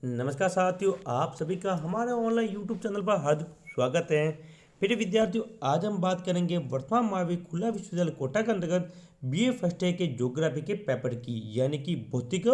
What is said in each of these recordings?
नमस्कार साथियों, आप सभी का हमारे ऑनलाइन यूट्यूब चैनल पर हार्दिक स्वागत है। प्रिय विद्यार्थियों, आज हम बात करेंगे वर्तमान महावीर खुला विश्वविद्यालय कोटा के अंतर्गत बीए फर्स्ट ईयर के ज्योग्राफी के पेपर की यानी कि भौतिक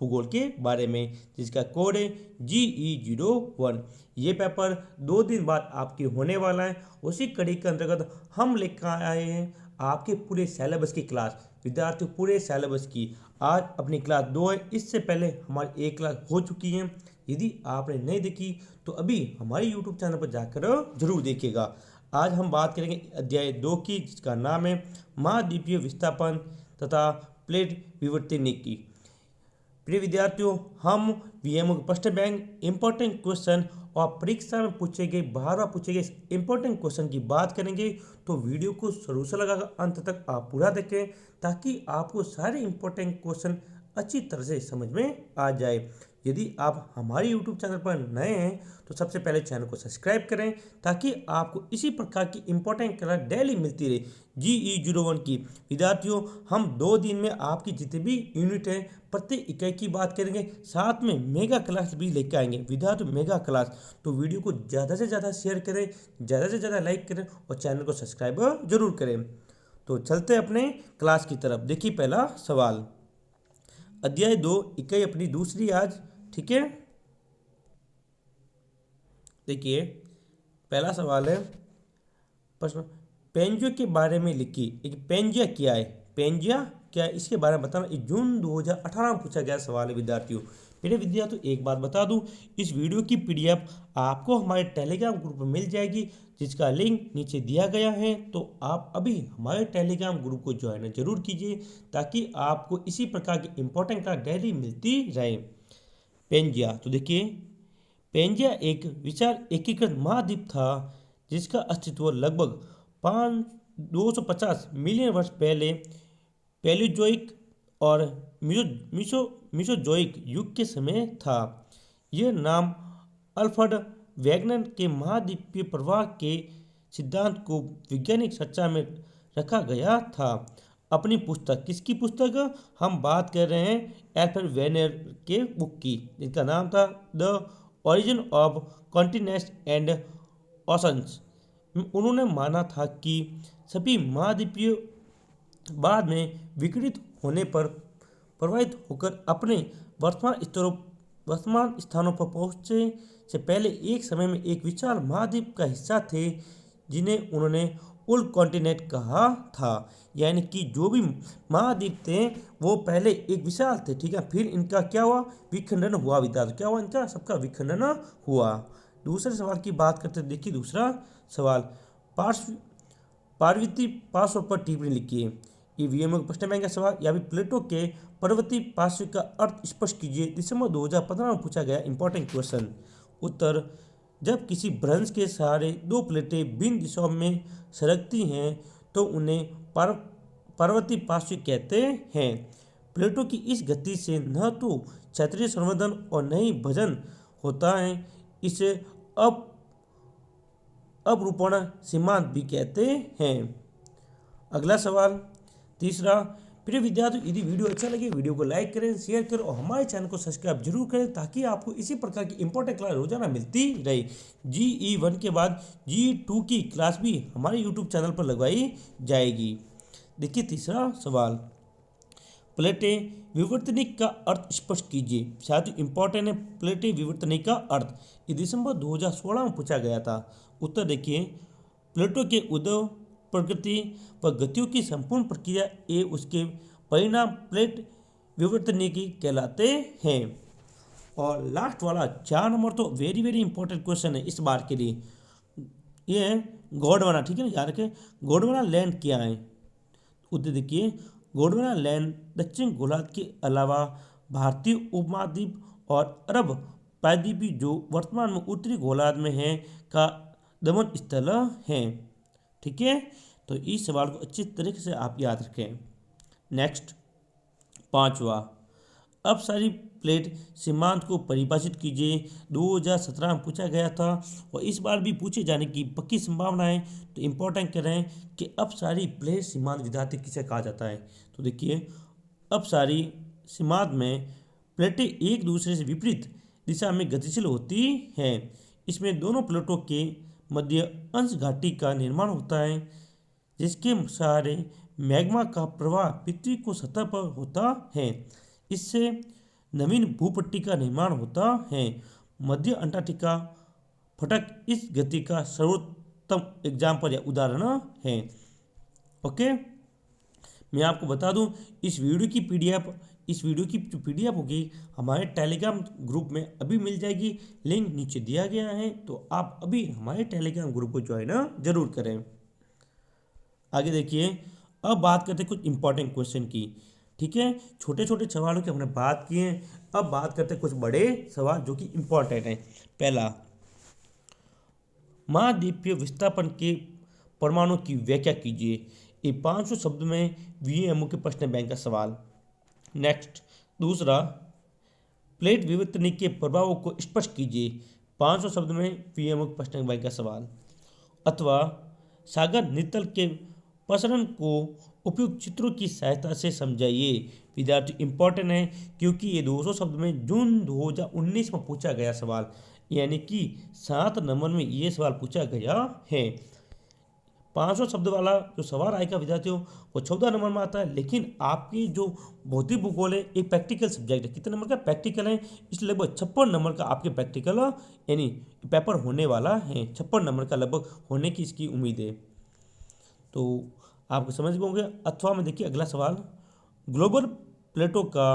भूगोल के बारे में, जिसका कोड है GE01। ये पेपर 2 दिन बाद आपके होने वाला है। उसी कड़ी के अंतर्गत हम लेकर आए हैं आपके पूरे सिलेबस की क्लास। विद्यार्थियों, पूरे सिलेबस की आज अपनी क्लास 2 है। इससे पहले हमारी एक क्लास हो चुकी है। यदि आपने नहीं देखी तो अभी हमारे YouTube चैनल पर जाकर जरूर देखिएगा। आज हम बात करेंगे अध्याय 2 की, जिसका नाम है महाद्वीपीय विस्थापन तथा प्लेट विवर्तन की। प्रिय विद्यार्थियों, हम वीएमओ के प्रश्न बैंक इंपॉर्टेंट क्वेश्चन और परीक्षा में पूछे गए बार बार पूछे गए इंपॉर्टेंट क्वेश्चन की बात करेंगे। तो वीडियो को शुरू से लगाकर अंत तक आप पूरा देखें ताकि आपको सारे इंपॉर्टेंट क्वेश्चन अच्छी तरह से समझ में आ जाए। यदि आप हमारे YouTube चैनल पर नए हैं तो सबसे पहले चैनल को सब्सक्राइब करें ताकि आपको इसी प्रकार की इंपॉर्टेंट क्लास डेली मिलती रहे GE01 की। विद्यार्थियों, हम 2 दिन में आपकी जितनी भी यूनिट है प्रत्येक इकाई की बात करेंगे, साथ में मेगा क्लास भी लेकर आएंगे। विद्यार्थियों, मेगा क्लास तो वीडियो को ज़्यादा से ज़्यादा शेयर करें, ज़्यादा से ज़्यादा लाइक करें और चैनल को सब्सक्राइब जरूर करें। तो चलते हैं अपने क्लास की तरफ। देखिए पहला सवाल, अध्याय 2 इकाई अपनी दूसरी आज, ठीक है। देखिए पहला सवाल है, प्रश्न पेंजिया के बारे में लिखिए। एक पेंजिया क्या है, पेंजिया क्या है इसके बारे में बताना। ये जून 2018 में पूछा गया सवाल है विद्यार्थियों। मेरे विद्यार्थियों, एक बात बता दूं, इस वीडियो की PDF आपको हमारे टेलीग्राम ग्रुप में मिल जाएगी, जिसका लिंक नीचे दिया गया है। तो आप अभी हमारे टेलीग्राम ग्रुप को ज्वाइन जरूर कीजिए ताकि आपको इसी प्रकार की इंपॉर्टेंट क्लास डेली मिलती रहे। पेंजिया, तो देखिए पेंजिया एक विशाल एकीकृत महाद्वीप था जिसका अस्तित्व लगभग 250 मिलियन वर्ष पहले पैलियोजोइक और मीसोजोइक युग के समय था। यह नाम अल्फ्रेड वेगनर के महाद्वीपीय प्रवाह के सिद्धांत को वैज्ञानिक चर्चा में रखा गया था। अपनी पुस्तक, किसकी पुस्तक हम बात कर रहे हैं, अल्फ्रेड वेगनर के बुक की, जिनका नाम था the origin of continents and oceans. उन्होंने माना था कि सभी महाद्वीपीय बाद में विकृत होने पर प्रभावित होकर अपने वर्तमान स्थानों पर पहुंचने से पहले एक समय में एक विशाल महाद्वीप का हिस्सा थे, जिन्हें उन्होंने ओल्ड कॉन्टिनेंट कहा था। यानी कि जो भी महाद्वीप थे वो पहले एक विशाल थे, ठीक है। फिर इनका क्या हुआ, विखंडन हुआ। विद्यार्थी, क्या हुआ, इनका सबका विखंडन हुआ। दूसरे सवाल की बात करते हैं। देखिए दूसरा सवाल, पार्वती पार्श्व पर टिप्पणी लिखिए। ये वीएमओ के प्रश्न बैंक का सवाल। या फिर प्लेटो के पर्वतीय पार्श्व का अर्थ स्पष्ट कीजिए। दिसंबर 2015 में पूछा गया इंपॉर्टेंट क्वेश्चन। उत्तर, जब किसी भ्रंश के सहारे दो प्लेटें भिन्न दिशाओं में सरकती हैं तो उन्हें पर्वतीय पार्श्व कहते हैं। प्लेटों की इस गति से न तो क्षैतिज संवर्धन और न ही भंजन होता है। इसे अपरूपण सीमांत भी कहते हैं। अगला सवाल, तीसरा, प्रिय विद्यार्थियों, यदि वीडियो अच्छा लगे वीडियो को लाइक करें, शेयर करें और हमारे चैनल को सब्सक्राइब जरूर करें ताकि आपको इसी प्रकार की इंपॉर्टेंट क्लास रोजाना मिलती रहे। GE1 के बाद GE2 की क्लास भी हमारे YouTube चैनल पर लगवाई जाएगी। देखिए तीसरा सवाल, प्लेटें विवर्तनिक का अर्थ स्पष्ट कीजिए। शायद इंपॉर्टेंट है प्लेटें विवर्तनिक का अर्थ। ये दिसंबर 2016 में पूछा गया था। उत्तर देखिए, प्लेटो के उद्भव, प्रकृति व गतियों की संपूर्ण प्रक्रिया ए उसके परिणाम प्लेट विवर्तनिकी कहलाते हैं। और लास्ट वाला 4 नंबर तो वेरी वेरी इंपॉर्टेंट क्वेश्चन है इस बार के लिए। ये है गोंडवाना, ठीक है ना, याद रखें। गोंडवाना लैंड क्या है। उत्तर देखिए, गोंडवाना लैंड दक्षिण गोलार्ध के अलावा भारतीय उपमहाद्वीप और अरब प्रायद्वीप जो वर्तमान में उत्तरी गोलार्ध में है का दमन स्थल है, ठीक है। तो इस सवाल को अच्छी तरीके से आप याद रखें। नेक्स्ट, पांचवा, अब सारी प्लेट सीमांत को परिभाषित कीजिए। 2017 में पूछा गया था और इस बार भी पूछे जाने की पक्की संभावना है। तो इंपॉर्टेंट कह रहे हैं कि अब सारी प्लेट सीमांत विद्यार्थी किसे कहा जाता है। तो देखिए, अब सारी सीमांत में प्लेटें एक दूसरे से विपरीत दिशा में गतिशील होती हैं। इसमें दोनों प्लेटों के मध्य अंश घाटी का निर्माण होता है, जिसके सहारे मैग्मा का प्रवाह पृथ्वी को सतह पर होता है। इससे नवीन भूपट्टी का निर्माण होता है। मध्य अंटार्कटिका फटक इस गति का सर्वोत्तम एग्जाम्पल या उदाहरण है। ओके, मैं आपको बता दूं, इस वीडियो की जो पीडीएफ होगी हमारे टेलीग्राम ग्रुप में अभी मिल जाएगी। लिंक नीचे दिया गया है, तो आप अभी हमारे टेलीग्राम ग्रुप को ज्वाइन जरूर करें। आगे देखिए, अब बात करते हैं कुछ इंपॉर्टेंट क्वेश्चन की। ठीक है, छोटे छोटे सवालों की हमने बात की है, अब बात करते हैं कुछ बड़े सवाल जो कि इंपॉर्टेंट हैं। पहला, महाद्वीपीय विस्थापन के परमाणु की व्याख्या कीजिए। ये 500 शब्द में वीएमओ के प्रश्न बैंक का सवाल। नेक्स्ट, दूसरा, प्लेट विवर्तन के प्रभावों को स्पष्ट कीजिए। 500 शब्द में वीएमओ के प्रश्न बैंक का सवाल। अथवा सागर नितल के प्रसरण को उपयुक्त चित्रों की सहायता से समझाइए। विद्यार्थी इंपॉर्टेंट है, क्योंकि ये 200 शब्द में जून 2019 में पूछा गया सवाल, यानी कि 7 नंबर में ये सवाल पूछा गया है। 500 शब्द वाला जो सवाल आएगा विद्यार्थियों वो 14 नंबर में आता है, लेकिन आपकी जो भौतिक भूगोल है एक प्रैक्टिकल सब्जेक्ट है। कितने नंबर का प्रैक्टिकल है, इसलिए लगभग 56 नंबर का आपके प्रैक्टिकल यानी पेपर होने वाला है। 56 नंबर का लगभग होने की इसकी उम्मीद है, तो आपको समझ गए होंगे। अथवा में देखिए अगला सवाल, ग्लोबल प्लेटों का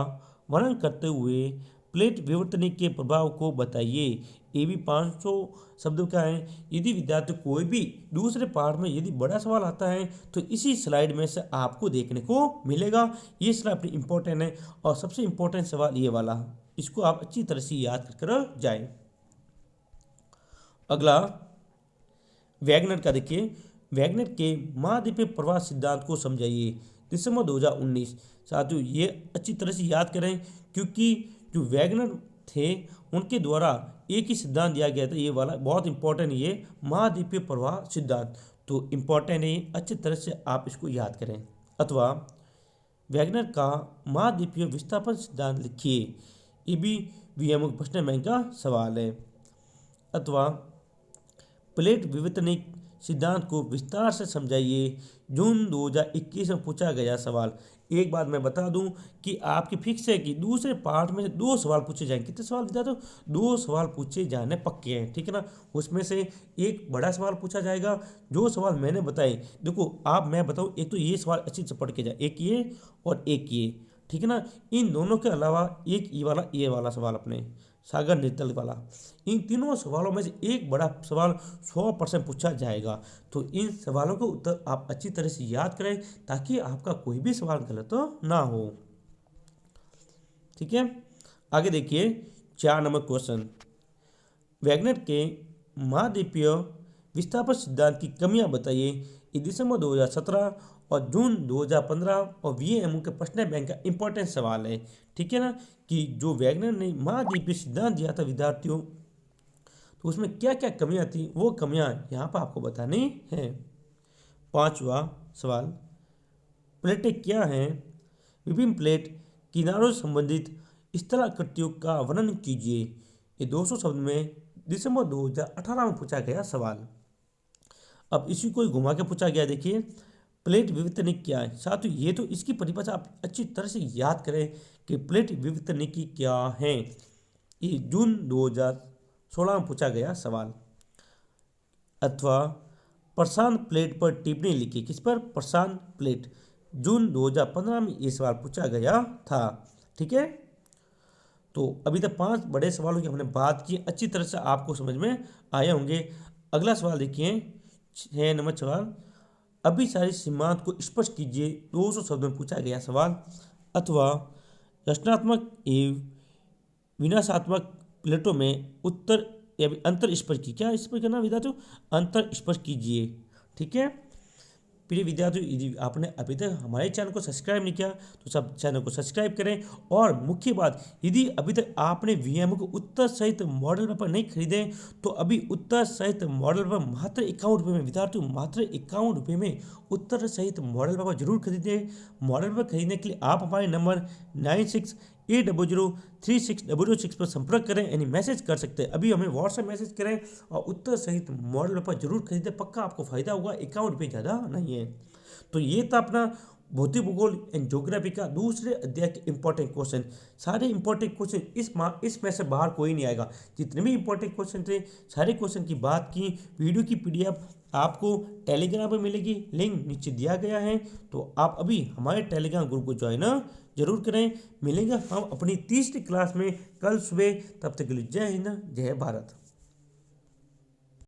वर्णन करते हुए प्लेट विवर्तन के प्रभाव को बताइए। ये भी 500 शब्दों का है। यदि विद्यार्थी कोई भी दूसरे पार्ट में यदि बड़ा सवाल आता है तो इसी स्लाइड में से आपको देखने को मिलेगा। ये स्लाइड अपनी इंपॉर्टेंट है, और सबसे इंपॉर्टेंट सवाल ये वाला, इसको आप अच्छी तरह से याद कर जाए। अगला वैगनर का देखिए, वैगनर के महाद्वीपीय प्रवाह सिद्धांत को समझाइए। दिसंबर 2019। साथियों ये अच्छी तरह से याद करें, क्योंकि जो वैगनर थे उनके द्वारा एक ही सिद्धांत दिया गया था, ये वाला बहुत इंपॉर्टेंट, ये महाद्वीपीय प्रवाह सिद्धांत। तो इंपॉर्टेंट है, अच्छी तरह से आप इसको याद करें। अथवा वैगनर का महाद्वीपीय विस्थापन सिद्धांत लिखिए। ये भी वीएमओ प्रश्न बैंक का सवाल है। अथवा प्लेट विवर्तनिक सिद्धांत को विस्तार से समझाइए। जून 2021 में पूछा गया सवाल। एक बात मैं बता दूं कि आपकी फिक्स है कि दूसरे पार्ट में से 2 सवाल पूछे जाएंगे। कितने सवाल बता दो, 2 सवाल पूछे जाने पक्के हैं, ठीक है ना। उसमें से एक बड़ा सवाल पूछा जाएगा। जो सवाल मैंने बताए, देखो आप, मैं बताऊं, एक तो ये सवाल अच्छी से पढ़ के जाए, एक ये और एक ये, ठीक है ना। इन दोनों के अलावा एक ये वाला सवाल अपने सागर निर्तल वाला, इन तीनों सवालों में से एक बड़ा सवाल 100% पूछा जाएगा। तो इन सवालों के उत्तर आप अच्छी तरह से याद करें, ताकि आपका कोई भी सवाल गलत ना हो। ठीक है, आगे देखिए 4 नंबर क्वेश्चन, वैगनर के महाद्वीपीय विस्थापन सिद्धांत की कमियां बताइए। ये दिसंबर 2017 और जून 2015 और वीएमओ के प्रश्न बैंक का इंपॉर्टेंट सवाल है। ठीक है ना, कि जो वैगनर ने महाद्वीपीय सिद्धांत दिया था विद्यार्थियों, तो उसमें क्या क्या कमियां थी, वो कमियां यहाँ पर आपको बतानी है। 5वां सवाल, प्लेटें क्या हैं। विभिन्न प्लेट किनारों से संबंधित स्थलाकृतियों का वर्णन कीजिए। ये 200 शब्द में दिसंबर 2018 में पूछा गया सवाल। अब इसी को घुमा के पूछा गया। देखिए प्लेट विवर्तनिक क्या है। साथियों ये तो इसकी परिभाषा आप अच्छी तरह से याद करें कि प्लेट विवर्तनिकी क्या है। ये जून 2016 में पूछा गया सवाल। अथवा प्रशांत प्लेट पर टिप्पणी लिखी। किस पर, प्रशांत प्लेट। जून 2015 में ये सवाल पूछा गया था। ठीक है, तो अभी तक 5 बड़े सवालों की हमने बात की, अच्छी तरह से आपको समझ में आए होंगे। अगला सवाल देखिए 6 नंबर सवाल, अभिसारी सीमांत को स्पष्ट कीजिए। 200 शब्द में पूछा गया सवाल। अथवा रचनात्मक एवं विनाशात्मक प्लेटों में उत्तर या अंतर स्पष्ट की। क्या स्पष्ट करना विद्यार्थियों, अंतर स्पष्ट कीजिए। ठीक है, प्रिय विद्यार्थियों यदि आपने अभी तक हमारे चैनल को सब्सक्राइब नहीं किया तो सब चैनल को सब्सक्राइब करें। और मुख्य बात, यदि अभी तक आपने वीएमओ को उत्तर सहित मॉडल पेपर नहीं खरीदे तो अभी उत्तर सहित मॉडल पेपर मात्र 51 रुपये में, विद्यार्थियों मात्र 51 रुपये में उत्तर सहित मॉडल पेपर जरूर खरीदें। मॉडल पेपर खरीदने के लिए आप हमारे नंबर 80036006 पर संपर्क करें, यानी मैसेज कर सकते हैं। अभी हमें व्हाट्सएप मैसेज करें और उत्तर सहित मॉडल पेपर जरूर खरीदें, पक्का आपको फायदा होगा, ₹51 ज़्यादा नहीं है। तो ये था अपना भौतिक भूगोल एंड ज्योग्राफी का दूसरे अध्याय के इंपॉर्टेंट क्वेश्चन। सारे इंपॉर्टेंट क्वेश्चन इसमें से बाहर कोई नहीं आएगा। जितने भी इंपॉर्टेंट क्वेश्चन थे सारे क्वेश्चन की बात की, वीडियो की PDF आपको टेलीग्राम पर मिलेगी, लिंक नीचे दिया गया है। तो आप अभी हमारे टेलीग्राम ग्रुप को ज्वाइन जरूर करें। मिलेंगे हम अपनी तीसरी क्लास में कल सुबह, तब तक के लिए जय हिंद, जय भारत।